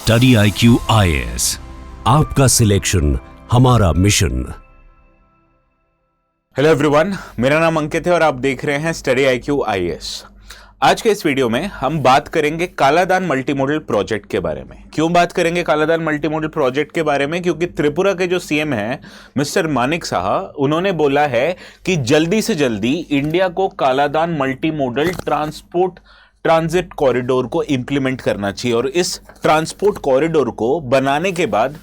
Study IQ IAS, आपका selection हमारा mission. Hello everyone, मेरा नाम अंकित है और आप देख रहे हैं स्टडी IQ IAS। आज के इस वीडियो में हम बात करेंगे कालादान मल्टी मॉडल प्रोजेक्ट के बारे में। क्यों बात करेंगे कालादान मल्टी मॉडल प्रोजेक्ट के बारे में? क्योंकि त्रिपुरा के जो सीएम हैं मिस्टर मानिक साहा, उन्होंने बोला है कि जल्दी से जल्दी इंडिया को Kaladan multi modal transit corridor को इंप्लीमेंट करना चाहिए और इस ट्रांसपोर्ट कॉरिडोर को बनाने के बाद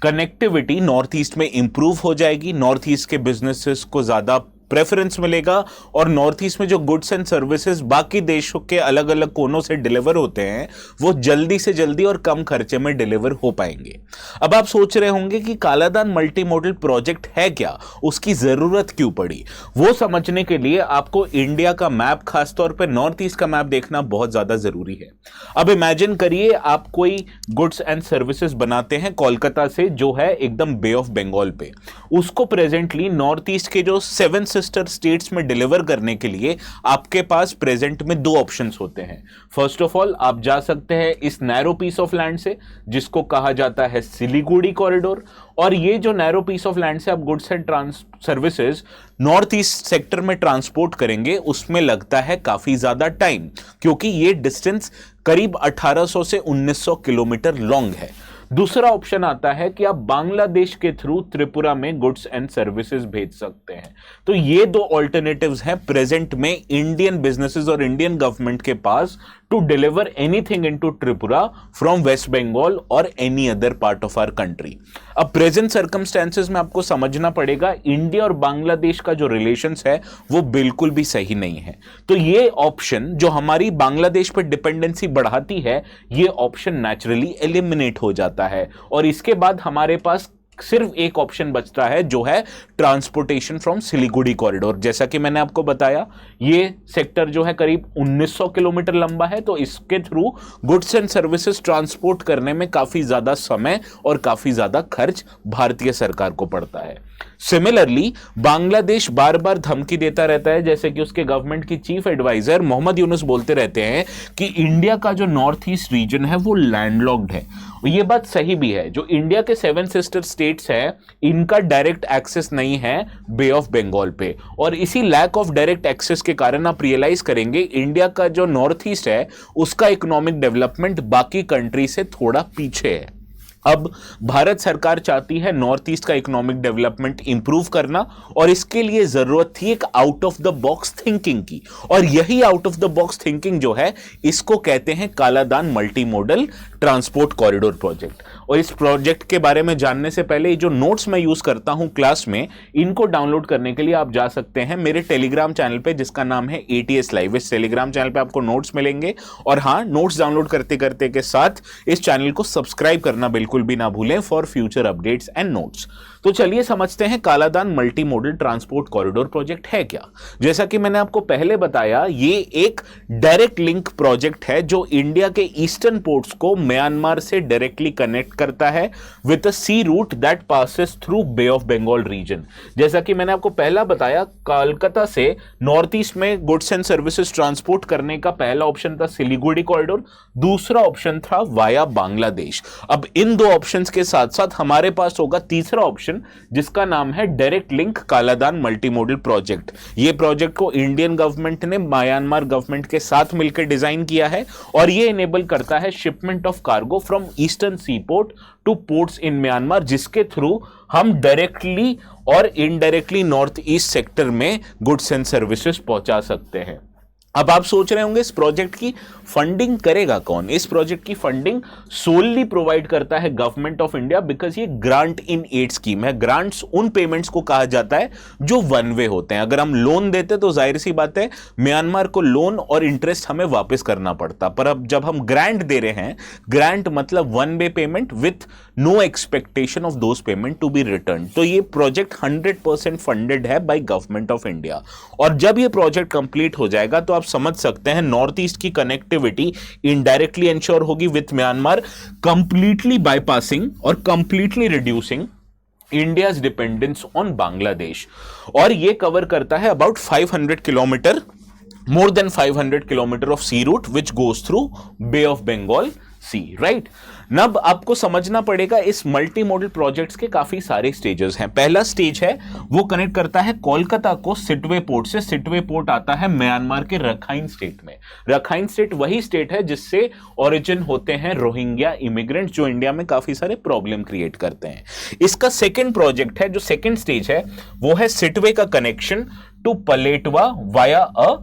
कनेक्टिविटी नॉर्थ ईस्ट में इंप्रूव हो जाएगी, नॉर्थ ईस्ट के बिजनेसेस को ज्यादा प्रेफरेंस मिलेगा और नॉर्थ ईस्ट में जो गुड्स एंड सर्विसेज बाकी देशों के अलग अलग कोनों से डिलीवर होते हैं वो जल्दी से जल्दी और कम खर्चे में डिलीवर हो पाएंगे। अब आप सोच रहे होंगे कि कालादान मल्टी मॉडल प्रोजेक्ट है क्या, उसकी जरूरत क्यों पड़ी? वो समझने के लिए आपको इंडिया का मैप, खासतौर पर नॉर्थ ईस्ट का मैप देखना बहुत ज्यादा जरूरी है। अब इमेजिन करिए आप कोई गुड्स एंड सर्विसेज बनाते हैं कोलकाता से, जो है एकदम बे ऑफ बंगाल पे, उसको प्रेजेंटली नॉर्थ ईस्ट के जो 7 सिस्टर स्टेट्स में डिलीवर करने के लिए आपके पास प्रेजेंट में 2 ऑप्शंस होते हैं। फर्स्ट ऑफ ऑल, आप जा सकते हैं इस नैरो पीस ऑफ लैंड से जिसको कहा जाता है सिलीगुड़ी कॉरिडोर, और ये जो नैरो पीस ऑफ लैंड से आप goods and services north east sector में ट्रांसपोर्ट करेंगे, उसमें लगता है काफी ज्यादा टाइम, क्योंकि ये डिस्टेंस करीब 1800 से 1900 किलोमीटर लॉन्ग है। दूसरा ऑप्शन आता है कि आप बांग्लादेश के थ्रू त्रिपुरा में गुड्स एंड सर्विसेज भेज सकते हैं। तो ये 2 ऑल्टरनेटिव्स हैं प्रेजेंट में इंडियन बिजनेसेस और इंडियन गवर्नमेंट के पास to deliver anything into Tripura from West Bengal और any other part of our country. अब प्रेजेंट सर्कमस्टेंसेस में आपको समझना पड़ेगा इंडिया और बांग्लादेश का जो रिलेशंस है वो बिल्कुल भी सही नहीं है। तो ये ऑप्शन जो हमारी बांग्लादेश पर डिपेंडेंसी बढ़ाती है, ये ऑप्शन नेचुरली एलिमिनेट हो जाता है और इसके बाद हमारे पास सिर्फ एक ऑप्शन बचता है, जो है ट्रांसपोर्टेशन फ्रॉम सिलीगुड़ी कॉरिडोर। जैसा कि मैंने आपको बताया, ये सेक्टर जो है करीब 1900 किलोमीटर लंबा है, तो इसके through goods and services transport करने में काफी ज्यादा समय और काफी ज्यादा खर्च भारतीय सरकार को पड़ता है। सिमिलरली बांग्लादेश बार बार धमकी देता रहता है, जैसे कि उसके गवर्नमेंट की चीफ एडवाइजर मोहम्मद यूनुस बोलते रहते हैं कि इंडिया का जो नॉर्थ ईस्ट रीजन है वो लैंडलॉक्ड है। ये बात सही भी है। जो इंडिया के 7 सिस्टर स्टेट्स है, इनका डायरेक्ट एक्सेस नहीं है बे ऑफ बंगाल पे, और इसी लैक ऑफ डायरेक्ट एक्सेस के कारण आप रियलाइज करेंगे इंडिया का जो नॉर्थ ईस्ट है उसका इकोनॉमिक डेवलपमेंट बाकी कंट्री से थोड़ा पीछे है। अब भारत सरकार चाहती है नॉर्थ ईस्ट का इकोनॉमिक डेवलपमेंट इंप्रूव करना, और इसके लिए जरूरत थी एक out of the box thinking की, और यही out of the box thinking जो है इसको कहते हैं Kaladan multi modal transport corridor project. और इस प्रोजेक्ट के बारे में जानने से पहले जो नोट्स मैं यूज करता हूं क्लास में, इनको डाउनलोड करने के लिए आप जा सकते हैं मेरे टेलीग्राम चैनल पे जिसका नाम है ATS लाइव। इस टेलीग्राम चैनल पे आपको नोट्स मिलेंगे, और हाँ, नोट्स डाउनलोड करते करते के साथ इस चैनल को सब्सक्राइब करना बिल्कुल भी ना भूलें for future updates and notes. तो चलिए समझते हैं Kaladan multi modal transport corridor project है क्या। जैसा कि मैंने आपको पहले बताया, ये एक डायरेक्ट लिंक प्रोजेक्ट है जो इंडिया के ईस्टर्न पोर्ट्स को म्यांमार से डायरेक्टली कनेक्ट करता है with a sea route that passes through bay of Bengal region. जैसा कि मैंने आपको पहला बताया, कोलकाता से नॉर्थ ईस्ट में गुड्स एंड सर्विसेज ट्रांसपोर्ट करने का पहला ऑप्शन था सिलीगुड़ी कॉरिडोर, दूसरा ऑप्शन था वाया बांग्लादेश। अब इन 2 ऑप्शंस के साथ साथ हमारे पास होगा तीसरा ऑप्शन जिसका नाम है direct link Kaladan multi modal project. ये प्रोजेक्ट को इंडियन गवर्नमेंट ने म्यांमार गवर्नमेंट के साथ मिलकर डिजाइन किया है, और ये इनेबल करता है shipment of cargo from eastern sea port to ports in Myanmar, जिसके थ्रू हम डायरेक्टली और इनडायरेक्टली नॉर्थ ईस्ट सेक्टर में गुड्स एंड सर्विसेज पहुंचा सकते हैं। अब आप सोच रहे होंगे इस प्रोजेक्ट की फंडिंग करेगा कौन? इस प्रोजेक्ट की फंडिंग सोलली प्रोवाइड करता है गवर्नमेंट ऑफ इंडिया, बिकॉज ये ग्रांट इन एड स्कीम है। ग्रांट्स उन पेमेंट्स को कहा जाता है जो वन वे होते हैं। अगर हम लोन देते तो जाहिर सी बात है म्यांमार को लोन और इंटरेस्ट हमें वापस करना पड़ता, पर अब जब हम ग्रांट दे रहे हैं, ग्रांट मतलब one way payment with no expectation of those payment to be return. तो ये प्रोजेक्ट 100% फंडेड है बाय गवर्नमेंट ऑफ इंडिया, और जब ये प्रोजेक्ट कंप्लीट हो जाएगा तो आप समझ सकते हैं नॉर्थ ईस्ट की कनेक्टिविटी इनडायरेक्टली इंश्योर होगी विथ म्यांमार, कंप्लीटली बाईपासिंग और completely reducing India's dependence on Bangladesh. और ये कवर करता है about 500 kilometre, more than 500 kilometer of sea route which goes through Bay of Bengal, sea, right. अब आपको समझना पड़ेगा इस मल्टी मॉडल प्रोजेक्ट्स के काफी सारे स्टेजेस हैं। पहला स्टेज है वो कनेक्ट करता है कोलकाता को सिटवे पोर्ट से। सिटवे पोर्ट आता है म्यांमार के रखाइन स्टेट में। रखाइन स्टेट वही स्टेट है जिससे ओरिजिन होते हैं रोहिंग्या इमिग्रेंट, जो इंडिया में काफी सारे प्रॉब्लम क्रिएट करते हैं। इसका सेकेंड प्रोजेक्ट है, जो सेकेंड स्टेज है, वो है सिटवे का connection to Paletwa via a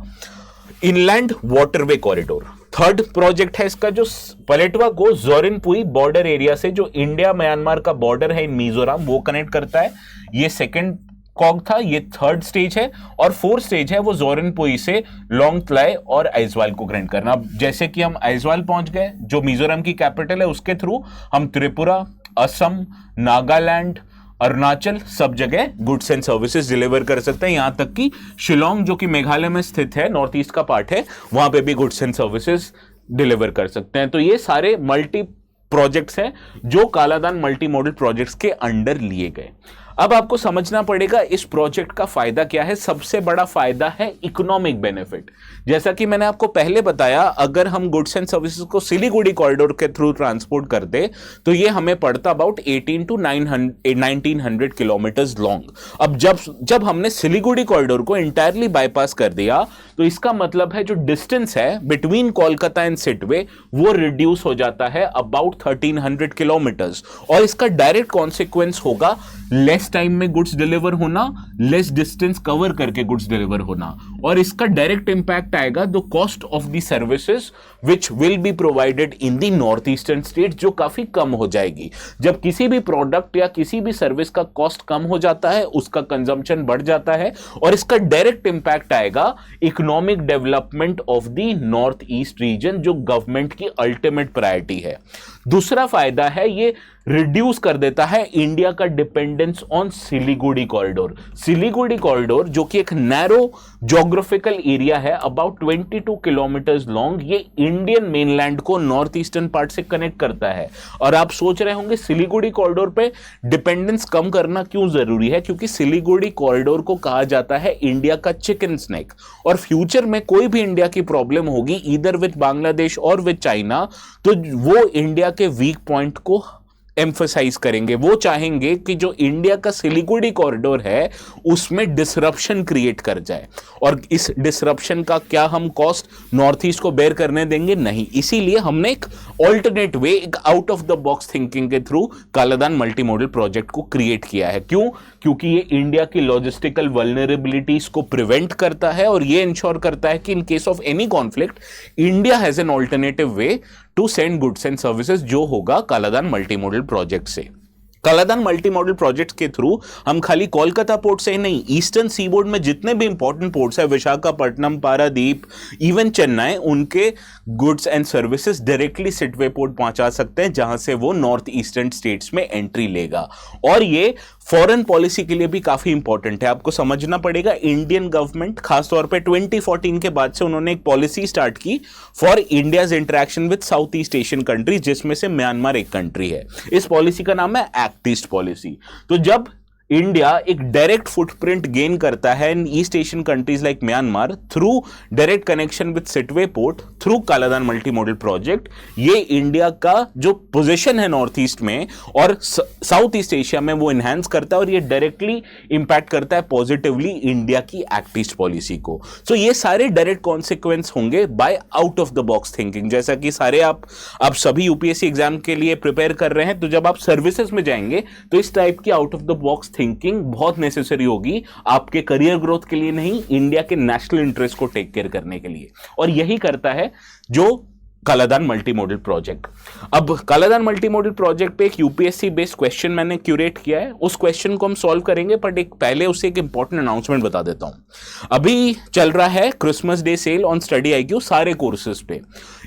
inland waterway corridor. Third project है इसका, जो पलेटवा को जोरिनपुई बॉर्डर एरिया से, जो इंडिया म्यांमार का बॉर्डर है इन मिजोरम, वो कनेक्ट करता है। ये सेकंड कॉग था, ये थर्ड स्टेज है। और फोर्थ स्टेज है वो जोरिनपुई से लोंगतलाई और आइजवाल को कनेक्ट करना। अब जैसे कि हम आइजवाल पहुंच गए, जो मिजोरम की कैपिटल है, उसके थ्रू हम त्रिपुरा, असम, नागालैंड, अरुणाचल सब जगह गुड्स एंड सर्विसेज डिलीवर कर सकते हैं। यहां तक कि शिलोंग, जो कि मेघालय में स्थित है, नॉर्थ ईस्ट का पार्ट है, वहां पे भी गुड्स एंड सर्विसेज डिलीवर कर सकते हैं। तो ये सारे मल्टी प्रोजेक्ट्स हैं जो कालादान मल्टी मॉडल प्रोजेक्ट्स के अंडर लिए गए। अब आपको समझना पड़ेगा इस प्रोजेक्ट का फायदा क्या है। सबसे बड़ा फायदा है इकोनॉमिक बेनिफिट। जैसा कि मैंने आपको पहले बताया, अगर हम गुड्स एंड सर्विसेज को सिलीगुड़ी कॉरिडोर के थ्रू ट्रांसपोर्ट करते तो ये हमें पड़ता अबाउट 18 to 1900 किलोमीटर्स लॉन्ग। अब जब हमने सिलीगुड़ी कॉरिडोर को इंटायरली बाईपास कर दिया, तो इसका मतलब है जो डिस्टेंस है बिटवीन कोलकाता एंड सिटवे वो रिड्यूस हो जाता है अबाउट 1300 किलोमीटर्स। और इसका डायरेक्ट कॉन्सिक्वेंस होगा लेस टाइम में गुड्स डिलीवर होना, लेस डिस्टेंस कवर करके गुड्स डिलीवर होना। और इसका डायरेक्ट इंपैक्ट आएगा the cost of the services which will be provided in the north eastern state, जो काफी कम हो जाएगी। जब किसी भी प्रोडक्ट या किसी भी सर्विस का कॉस्ट कम हो जाता है, उसका कंजम्पशन बढ़ जाता है, और इसका डायरेक्ट इंपैक्ट आएगा economic development of the north east region, जो गवर्नमेंट की अल्टीमेट प्रायोरिटी है। दूसरा फायदा है ये रिड्यूस कर देता है इंडिया का dependence on Siliguri corridor. Siliguri corridor जो कि एक नैरो ज्योग्राफिकल एरिया है, अबाउट 22 किलोमीटर्स लॉन्ग, ये इंडियन मेनलैंड को नॉर्थ ईस्टर्न पार्ट से कनेक्ट करता है। और आप सोच रहे होंगे सिलीगुड़ी कॉरिडोर पे डिपेंडेंस कम करना क्यों जरूरी है, क्योंकि सिलीगुड़ी कॉरिडोर को कहा जाता है इंडिया का चिकन स्नैक। और फ्यूचर में कोई भी इंडिया की प्रॉब्लम होगी ईदर विद बांग्लादेश और विद चाइना, तो वो इंडिया के वीक पॉइंट को एम्फसाइज करेंगे। वो चाहेंगे कि जो इंडिया का सिलीगुड़ी कॉरिडोर है उसमें डिसरप्शन क्रिएट कर जाए, और इस डिसरप्शन का क्या हम कॉस्ट नॉर्थ ईस्ट को बेयर करने देंगे? नहीं। इसीलिए हमने एक ऑल्टरनेट वे, एक out of the box thinking के through Kaladan multi modal project को क्रिएट किया है। क्यों? क्योंकि ये इंडिया की लॉजिस्टिकल वल्नरेबिलिटीज को प्रिवेंट करता है, और ये इंश्योर करता है कि in case of any conflict India has an alternative way to send goods and services, जो होगा कालादान मल्टी मॉडल प्रोजेक्ट से। कालादान मल्टी मॉडल प्रोजेक्ट के थ्रू हम खाली कोलकाता पोर्ट से ही नहीं, ईस्टर्न सीबोर्ड में जितने भी इंपॉर्टेंट पोर्ट्स है, विशाखापट्टनम, पारादीप, इवन चेन्नई, उनके goods and services directly Sittwe port पहुंचा सकते हैं, जहां से वो नॉर्थ ईस्टर्न स्टेट्स में एंट्री लेगा। और ये फॉरेन पॉलिसी के लिए भी काफी इंपॉर्टेंट है। आपको समझना पड़ेगा इंडियन गवर्नमेंट खासतौर पे 2014 के बाद से उन्होंने एक पॉलिसी स्टार्ट की for India's interaction with south east Asian countries, जिसमें से म्यांमार एक कंट्री है। इस पॉलिसी का नाम है एक्ट ईस्ट पॉलिसी। तो जब इंडिया एक डायरेक्ट फुटप्रिंट गेन करता है in east Asian countries like Myanmar through direct connection with Sittwe port through Kaladan multi modal project, ये इंडिया का जो पोजीशन है नॉर्थ ईस्ट में और साउथ ईस्ट एशिया में वो इनहैंस करता है, और ये डायरेक्टली इंपैक्ट करता है पॉजिटिवली इंडिया की एक्ट ईस्ट पॉलिसी को। सो ये सारे डायरेक्ट कॉन्सिक्वेंस होंगे bye out of the box thinking. जैसा कि सारे आप सभी यूपीएससी एग्जाम के लिए प्रिपेयर कर रहे हैं, तो जब आप सर्विसेज में जाएंगे तो इस टाइप की out of the box thinking बहुत नेसेसरी होगी आपके करियर ग्रोथ के लिए नहीं, इंडिया के नेशनल इंटरेस्ट को टेक केयर करने के लिए। और यही करता है जो कालादान मल्टी मॉडल प्रोजेक्ट। अब कालादान मल्टी मॉडल प्रोजेक्ट पे एक यूपीएससी बेस्ड क्वेश्चन मैंने क्यूरेट किया है, उस क्वेश्चन को हम सॉल्व करेंगे, बट एक पहले उसे एक इंपॉर्टेंट अनाउंसमेंट बता देता हूं। अभी चल रहा है Christmas day sale on study IQ सारे कोर्सेज पे।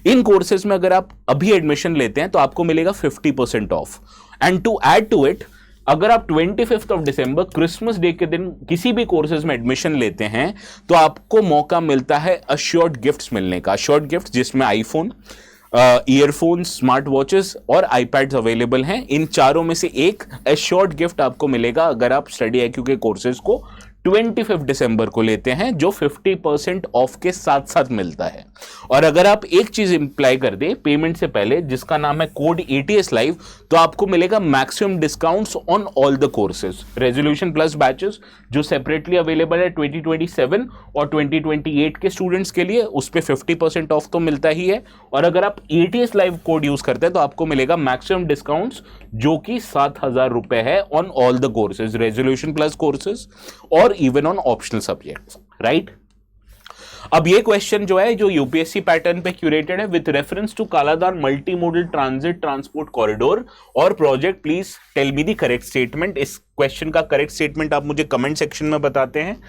इन कोर्सेज में अगर आप अभी एडमिशन लेते हैं तो आपको मिलेगा 50% off. And to add to it, अगर आप 25 ऑफ दिसंबर क्रिसमस डे के दिन किसी भी कोर्सेज में एडमिशन लेते हैं तो आपको मौका मिलता है अश्योर्ड गिफ्ट्स मिलने का। अश्योर्ड गिफ्ट जिसमें आईफोन, ईयरफोन्स, स्मार्ट वॉचेस और आईपैड्स अवेलेबल हैं। इन चारों में से एक अश्योर्ड गिफ्ट आपको मिलेगा अगर आप स्टडी IQ के कोर्सेज को 25 दिसंबर को लेते हैं, जो 50% ऑफ के साथ साथ मिलता है। और अगर आप एक चीज इंप्लाई कर दे पेमेंट से पहले, जिसका नाम है कोड ATS लाइव, तो आपको मिलेगा maximum discounts on all the courses. Resolution plus batches जो सेपरेटली अवेलेबल है 2027 और 2028 के स्टूडेंट्स के लिए, उस पे 50% ऑफ तो मिलता ही है। और अगर आप ATS लाइव कोड यूज करते हैं तो आपको मिलेगा मैक्सिमम डिस्काउंट्स जो कि 7,000 रुपए है on all the courses, resolution plus courses और even on optional subjects, right. अब ये क्वेश्चन जो है, जो यूपीएससी पैटर्न पे क्यूरेटेड है with reference to Kaladan multi modal transit transport corridor और project, please tell me the correct statement. इस क्वेश्चन का करेक्ट स्टेटमेंट आप मुझे कमेंट सेक्शन में बताते हैं,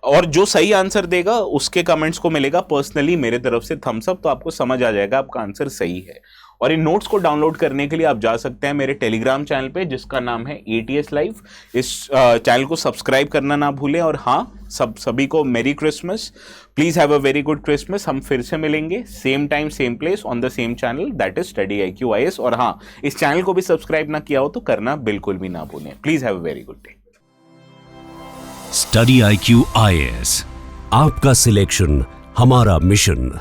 और जो सही आंसर देगा उसके कमेंट्स को मिलेगा पर्सनली मेरे तरफ से थम्स अप, तो आपको समझ आ जाएगा आपका आंसर सही है। और इन नोट्स को डाउनलोड करने के लिए आप जा सकते हैं मेरे टेलीग्राम चैनल पे, जिसका नाम है ATS लाइव। इस चैनल को सब्सक्राइब करना ना भूलें। और हाँ, सभी को मेरी Christmas, please have a very good Christmas. हम फिर से मिलेंगे same time same place on the same channel, that is study IQ IAS। और हाँ, इस चैनल को भी सब्सक्राइब ना किया हो तो करना बिल्कुल भी ना भूलें। Please have a very good day. Study IQ IAS, आपका सिलेक्शन हमारा मिशन।